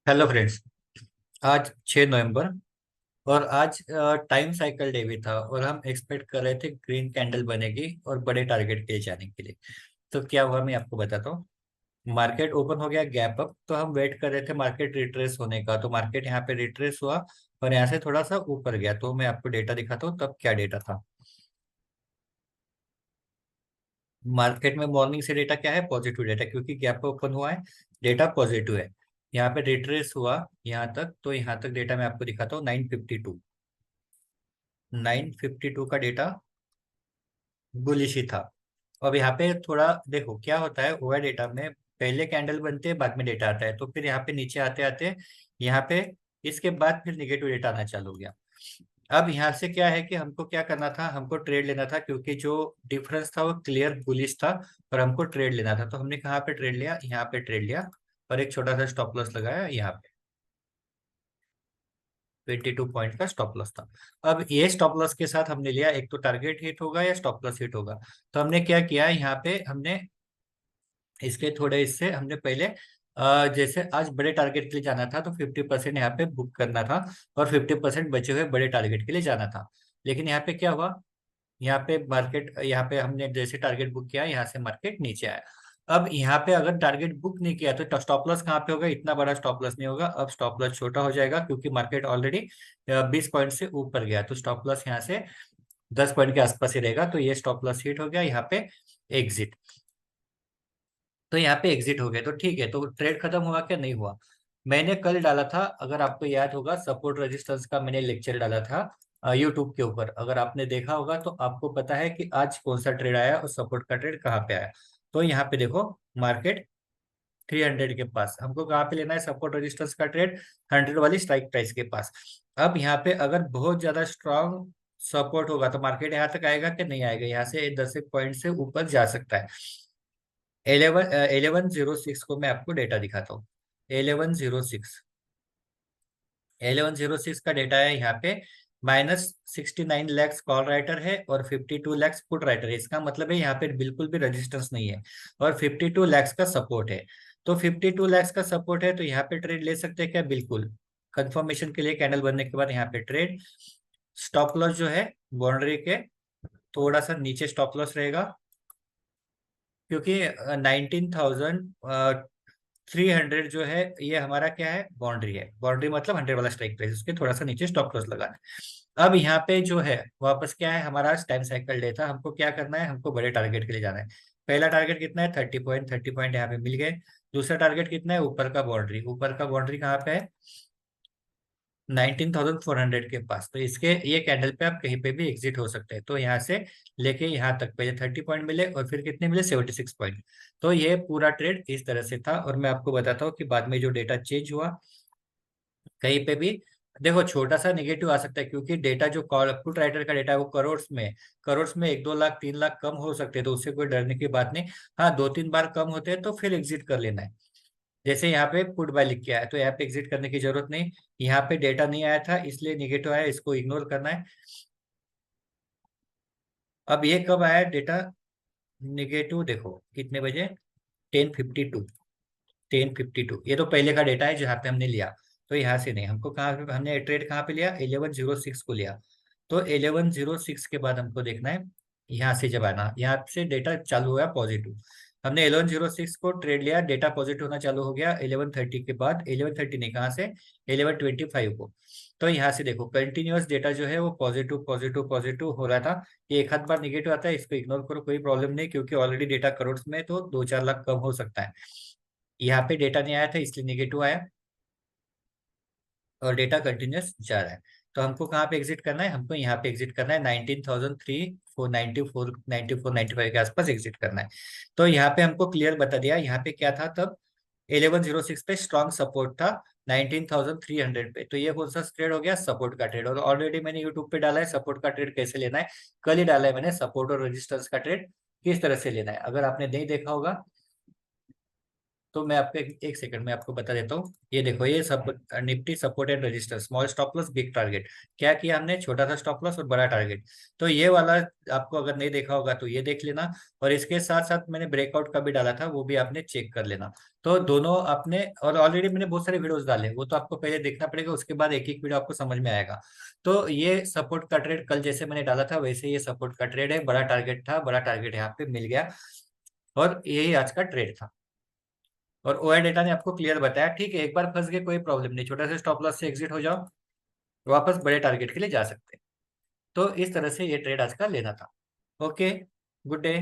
Hello friends. आज 6 नवंबर और आज टाइम साइकिल डे भी था और हम एक्सपेक्ट कर रहे थे ग्रीन कैंडल बनेगी और बड़े टारगेट के लिए जाने के लिए। तो क्या हुआ मैं आपको बताता हूँ। मार्केट ओपन हो गया गैप अप, तो हम वेट कर रहे थे मार्केट रिट्रेस होने का। तो मार्केट यहाँ पे रिट्रेस हुआ और यहाँ से थोड़ा सा ऊपर गया। तो मैं आपको डेटा दिखाता हूँ तब क्या डेटा था। मार्केट में मॉर्निंग से डेटा क्या है, पॉजिटिव डेटा, क्योंकि गैप ओपन हुआ है, डेटा पॉजिटिव है। यहाँ पे रिट्रेस हुआ यहाँ तक, तो यहाँ तक डेटा मैं आपको दिखाता हूँ। 952 का डेटा बुलिश ही था। अब यहाँ पे थोड़ा देखो क्या होता है ओवर डेटा में। पहले कैंडल बनते हैं, बाद में डेटा आता है, तो फिर यहाँ पे नीचे आते आते यहाँ पे इसके बाद फिर निगेटिव डेटा आना चालू हो गया। अब यहाँ से क्या है कि हमको क्या करना था, हमको ट्रेड लेना था, क्योंकि जो डिफरेंस था वो क्लियर बुलिश था और हमको ट्रेड लेना था। तो हमने कहाँ पे ट्रेड लिया, यहाँ पे ट्रेड लिया और एक छोटा सा स्टॉप लॉस लगाया यहाँ पे। 22 पॉइंट का स्टॉप लॉस था। अब ये स्टॉप लॉस के साथ हमने लिया, एक तो टारगेट हिट होगा या स्टॉप लॉस हिट होगा। तो हमने क्या किया, यहाँ पे हमने इसके थोड़े इससे हमने पहले जैसे आज बड़े टारगेट के लिए जाना था तो 50% यहाँ पे बुक करना था और 50% बचे हुए बड़े टारगेट के लिए जाना था। लेकिन यहाँ पे क्या हुआ, यहाँ पे मार्केट, यहाँ पे हमने जैसे टारगेट बुक किया, यहाँ से मार्केट नीचे आया। अब यहाँ पे अगर टारगेट बुक नहीं किया तो स्टॉप लॉस कहाँ पे होगा, इतना बड़ा स्टॉप लॉस नहीं होगा। अब स्टॉप लॉस छोटा हो जाएगा क्योंकि मार्केट ऑलरेडी 20 पॉइंट से ऊपर गया। तो स्टॉप लॉस यहाँ से 10 पॉइंट के आसपास ही रहेगा। तो ये स्टॉप लॉस हिट हो गया, यहाँ पे एग्जिट। तो यहाँ पे एग्जिट हो गए तो ठीक है। तो ट्रेड खत्म हुआ क्या, नहीं हुआ। मैंने कल डाला था, अगर आपको याद होगा, सपोर्ट रेजिस्टेंस का मैंने लेक्चर डाला था यूट्यूब के ऊपर। अगर आपने देखा होगा तो आपको पता है कि आज कौन सा ट्रेड आया और सपोर्ट का ट्रेड कहाँ पे आया। तो यहाँ पे देखो, मार्केट 300 के पास, हमको कहाँ पे लेना है सपोर्ट रेजिस्टेंस का ट्रेड, 100 वाली स्ट्राइक प्राइस के पास। अब यहाँ पे अगर बहुत ज्यादा स्ट्रांग सपोर्ट होगा तो मार्केट यहाँ तक आएगा कि नहीं आएगा, यहाँ से 10 पॉइंट से ऊपर जा सकता है। 1106 को मैं आपको डेटा दिखाता हूँ। 1106, 1106 का डेटा है यहाँ पे। -69 लाख कॉल राइटर है और 52 लाख पुट राइटर है। इसका मतलब है यहाँ पे बिल्कुल भी रेजिस्टेंस नहीं है और 52 लाख का सपोर्ट है। तो 52 लाख का सपोर्ट है तो यहाँ पे ट्रेड ले सकते हैं क्या, बिल्कुल। कंफर्मेशन के लिए कैंडल बनने के बाद यहाँ पे ट्रेड। स्टॉप लॉस जो है बाउंड्री के थोड़ा सा नीचे स्टॉप लॉस रहेगा, क्योंकि 19,300 जो है ये हमारा क्या है, बाउंड्री है। बाउंड्री मतलब 100 वाला स्ट्राइक प्राइस, उसके थोड़ा सा नीचे स्टॉप लॉस लगाना है। अब यहाँ पे जो है वापस क्या है, हमारा टाइम साइकिल डे था, हमको क्या करना है, हमको बड़े टारगेट के लिए जाना है। पहला टारगेट कितना है, 30 पॉइंट, 30 पॉइंट यहाँ पे मिल गए। दूसरा टारगेट कितना है, ऊपर का बाउंड्री, ऊपर का बाउंड्री कहाँ पे है, 19,400 के पास। तो इसके ये कैंडल पे आप कहीं पे भी एग्जिट हो सकते हैं। तो यहाँ से लेके यहाँ तक पहले 30 पॉइंट मिले और फिर कितने मिले, 76 पॉइंट। तो ये पूरा ट्रेड इस तरह से था। और मैं आपको बताता हूँ कि बाद में जो डेटा चेंज हुआ, कहीं पे भी देखो छोटा सा निगेटिव आ सकता है, क्योंकि डेटा जो कॉल पुट राइटर का डेटा है वो करोड़ में है। करोड़ में 1-2 लाख 3 लाख कम हो सकते हैं, तो उससे कोई डरने की बात नहीं। हाँ, 2-3 बार कम होते हैं तो फिर एग्जिट कर लेना है। जैसे यहाँ पे पुट बाय लिख के आया तो यहाँ पे एग्जिट करने की जरूरत नहीं। यहाँ पे डेटा नहीं आया था इसलिए निगेटिव आया, इसको इग्नोर करना है। अब ये कब आया डेटा निगेटिव, देखो कितने बजे, 10:52, 10:52। ये तो पहले का डेटा है जहाँ पे हमने लिया। तो यहाँ से नहीं, हमको कहाँ पे, हमने ट्रेड कहाँ पे लिया, 1106 को लिया। तो 1106 के बाद हमको देखना है, यहाँ से जब आना, यहाँ से डेटा चालू हुआ पॉजिटिव। हमने 1106 को ट्रेड लिया, डेटा पॉजिटिव होना चालू हो गया 1130 के बाद। 1130 नहीं, कहाँ से, 1125 को। तो यहाँ से देखो कंटिन्यूअस डेटा जो है वो पॉजिटिव पॉजिटिव पॉजिटिव हो रहा था। ये एक आध बार निगेटिव आता है, इसको इग्नोर करो, कोई प्रॉब्लम नहीं, क्योंकि ऑलरेडी डेटा करोड़ में है, तो 2-4 लाख कम हो सकता है। यहाँ पे डेटा नहीं आया था इसलिए निगेटिव आया और डेटा कंटिन्यूस जा रहा है। तो हमको कहाँ पे एग्जिट करना है, हमको यहाँ पे एग्जिट करना है 19,394 के आसपास एग्जिट करना है। तो यहाँ पे हमको क्लियर बता दिया, यहाँ पे क्या था तब, 1106 पे स्ट्रॉन्ग सपोर्ट था 19,300 पे। तो ये कौन सा ट्रेड हो गया, सपोर्ट का ट्रेड। और ऑलरेडी मैंने यूट्यूब पे डाला है सपोर्ट का ट्रेड कैसे लेना है, कल ही डाला है मैंने, सपोर्ट और रेजिस्टेंस का ट्रेड किस तरह से लेना है। अगर आपने नहीं देखा होगा तो मैं आपको एक सेकंड में आपको बता देता हूँ। ये देखो, ये सब Nifty support and register, small stop loss big target. क्या किया हमने, छोटा सा स्टॉप लॉस और बड़ा टारगेट। तो ये वाला आपको अगर नहीं देखा होगा तो ये देख लेना, और इसके साथ साथ मैंने ब्रेकआउट का भी डाला था, वो भी आपने चेक कर लेना। तो दोनों आपने, और ऑलरेडी मैंने बहुत सारे वीडियोस डाले, वो तो आपको पहले देखना पड़ेगा, उसके बाद एक एक वीडियो आपको समझ में आएगा। तो ये सपोर्ट का ट्रेड कल जैसे मैंने डाला था वैसे ये सपोर्ट का ट्रेड है, बड़ा टारगेट था, बड़ा टारगेट यहाँ पे मिल गया, और यही आज का ट्रेड था। और ओआई डेटा ने आपको क्लियर बताया, ठीक है, एक बार फंस गए कोई प्रॉब्लम नहीं, छोटा सा स्टॉप लॉस से एग्जिट हो जाओ, वापस बड़े टारगेट के लिए जा सकते हैं। तो इस तरह से ये ट्रेड आज का लेना था। Okay, good day.